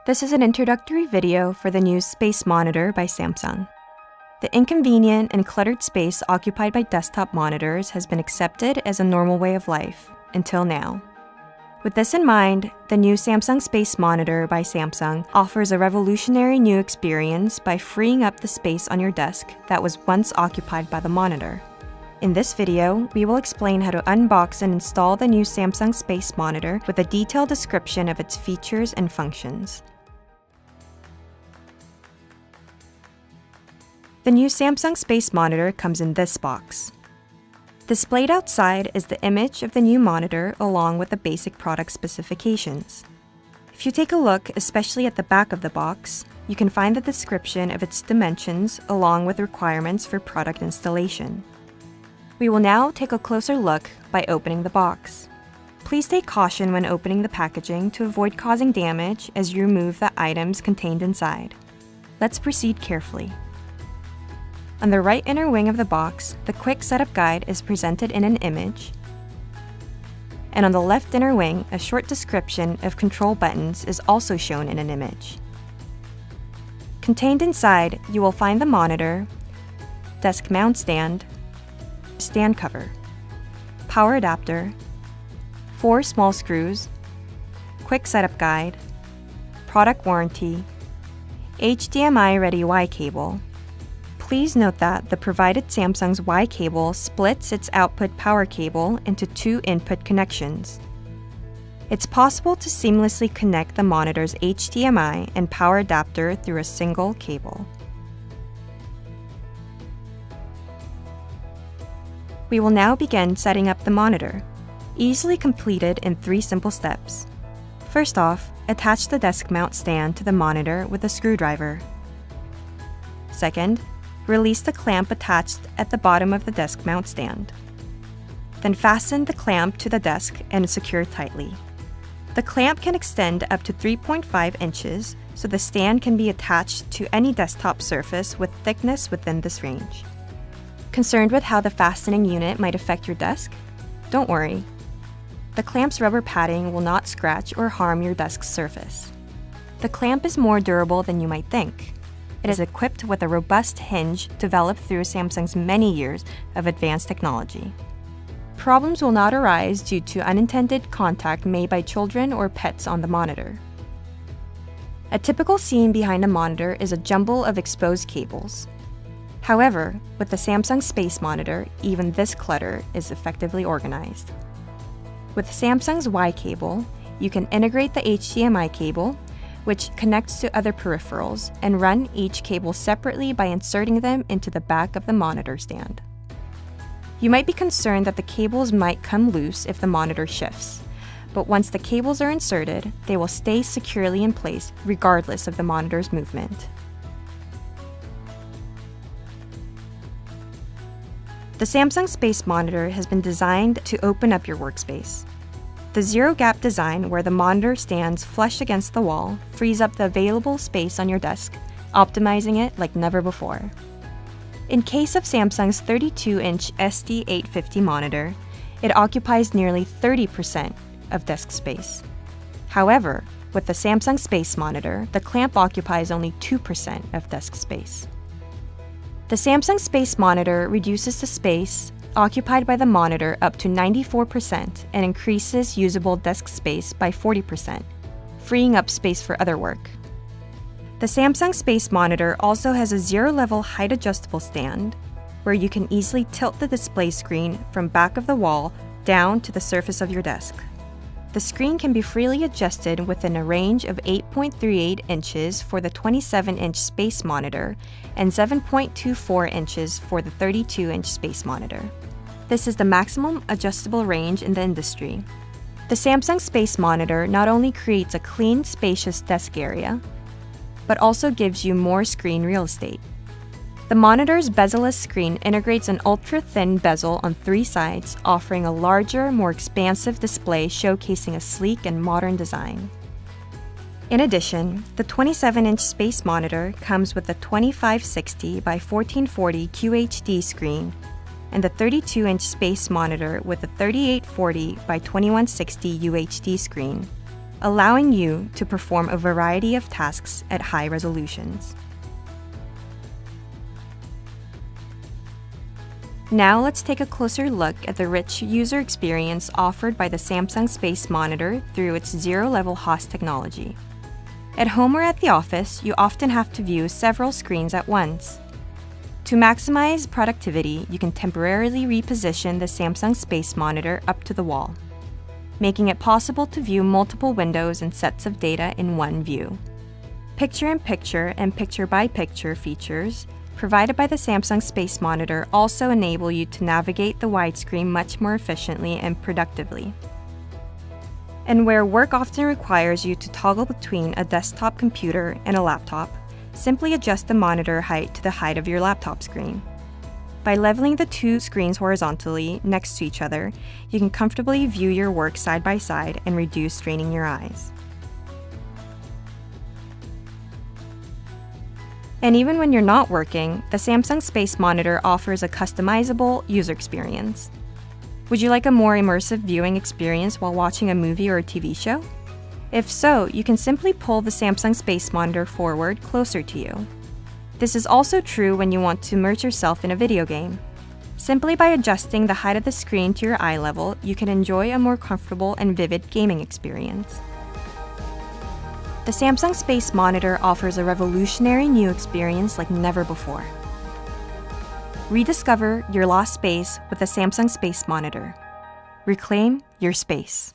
This is an introductory video for the new Space Monitor by Samsung. The inconvenient and cluttered space occupied by desktop monitors has been accepted as a normal way of life, until now. With this in mind, the new Samsung Space Monitor by Samsung offers a revolutionary new experience by freeing up the space on your desk that was once occupied by the monitor. In this video, we will explain how to unbox and install the new Samsung Space Monitor with a detailed description of its features and functions. The new Samsung Space Monitor comes in this box. Displayed outside is the image of the new monitor along with the basic product specifications. If you take a look, especially at the back of the box, you can find the description of its dimensions along with requirements for product installation. We will now take a closer look by opening the box. Please take caution when opening the packaging to avoid causing damage as you remove the items contained inside. Let's proceed carefully. On the right inner wing of the box, the quick setup guide is presented in an image. And on the left inner wing, a short description of control buttons is also shown in an image. Contained inside, you will find the monitor, desk mount stand cover, power adapter, 4 small screws, quick setup guide, product warranty, HDMI-ready Y cable. Please note that the provided Samsung's Y cable splits its output power cable into 2 input connections. It's possible to seamlessly connect the monitor's HDMI and power adapter through a single cable. We will now begin setting up the monitor, easily completed in 3 simple steps. First off, attach the desk mount stand to the monitor with a screwdriver. Second, release the clamp attached at the bottom of the desk mount stand. Then fasten the clamp to the desk and secure tightly. The clamp can extend up to 3.5 inches, so the stand can be attached to any desktop surface with thickness within this range. Concerned with how the fastening unit might affect your desk? Don't worry. The clamp's rubber padding will not scratch or harm your desk's surface. The clamp is more durable than you might think. It is equipped with a robust hinge developed through Samsung's many years of advanced technology. Problems will not arise due to unintended contact made by children or pets on the monitor. A typical scene behind a monitor is a jumble of exposed cables. However, with the Samsung Space Monitor, even this clutter is effectively organized. With Samsung's Y cable, you can integrate the HDMI cable, which connects to other peripherals, and run each cable separately by inserting them into the back of the monitor stand. You might be concerned that the cables might come loose if the monitor shifts, but once the cables are inserted, they will stay securely in place regardless of the monitor's movement. The Samsung Space Monitor has been designed to open up your workspace. The zero-gap design, where the monitor stands flush against the wall, frees up the available space on your desk, optimizing it like never before. In case of Samsung's 32-inch SD850 monitor, it occupies nearly 30% of desk space. However, with the Samsung Space Monitor, the clamp occupies only 2% of desk space. The Samsung Space Monitor reduces the space occupied by the monitor up to 94% and increases usable desk space by 40%, freeing up space for other work. The Samsung Space Monitor also has a zero-level height-adjustable stand, where you can easily tilt the display screen from back of the wall down to the surface of your desk. The screen can be freely adjusted within a range of 8.38 inches for the 27-inch Space Monitor and 7.24 inches for the 32-inch Space Monitor. This is the maximum adjustable range in the industry. The Samsung Space Monitor not only creates a clean, spacious desk area, but also gives you more screen real estate. The monitor's bezel-less screen integrates an ultra-thin bezel on 3 sides, offering a larger, more expansive display showcasing a sleek and modern design. In addition, the 27-inch Space Monitor comes with a 2560 by 1440 QHD screen and the 32-inch Space Monitor with a 3840 by 2160 UHD screen, allowing you to perform a variety of tasks at high resolutions. Now let's take a closer look at the rich user experience offered by the Samsung Space Monitor through its zero-level HOS technology. At home or at the office, you often have to view several screens at once. To maximize productivity, you can temporarily reposition the Samsung Space Monitor up to the wall, making it possible to view multiple windows and sets of data in one view. Picture-in-picture and picture-by-picture features provided by the Samsung Space Monitor also enable you to navigate the widescreen much more efficiently and productively. And where work often requires you to toggle between a desktop computer and a laptop, simply adjust the monitor height to the height of your laptop screen. By leveling the two screens horizontally next to each other, you can comfortably view your work side by side and reduce straining your eyes. And even when you're not working, the Samsung Space Monitor offers a customizable user experience. Would you like a more immersive viewing experience while watching a movie or a TV show? If so, you can simply pull the Samsung Space Monitor forward closer to you. This is also true when you want to immerse yourself in a video game. Simply by adjusting the height of the screen to your eye level, you can enjoy a more comfortable and vivid gaming experience. The Samsung Space Monitor offers a revolutionary new experience like never before. Rediscover your lost space with the Samsung Space Monitor. Reclaim your space.